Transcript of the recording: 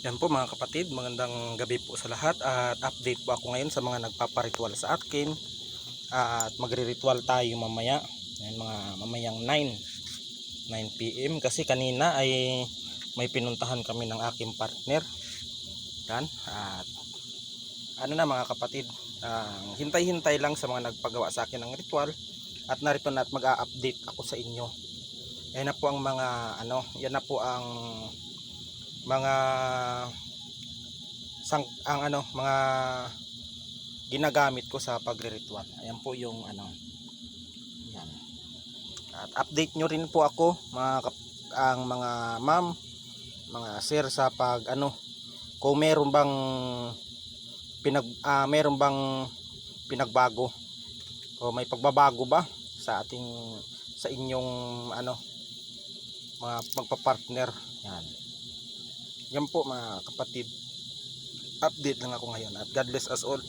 Yan po mga kapatid, magandang gabi po sa lahat at update po ako ngayon sa mga nagpaparitual sa akin at magre-ritual tayo mamaya. Yan, mga mamayang 9 PM kasi kanina ay may pinuntahan kami ng aking partner. Yan, at ano na mga kapatid, hintay-hintay lang sa mga nagpagawa sa akin ng ritual at narito na at mag-a-update ako sa inyo. Yan na po ang mga yan na po ang mga mga ginagamit ko sa pagre-ritual. Ayan po yung yan. At update nyo rin po ako ang mga ma'am, mga sir sa kung meron bang pinagbago o may pagbabago ba sa inyong mga magpa-partner. Yan po mga kapatid, update lang ako ngayon at God bless us all.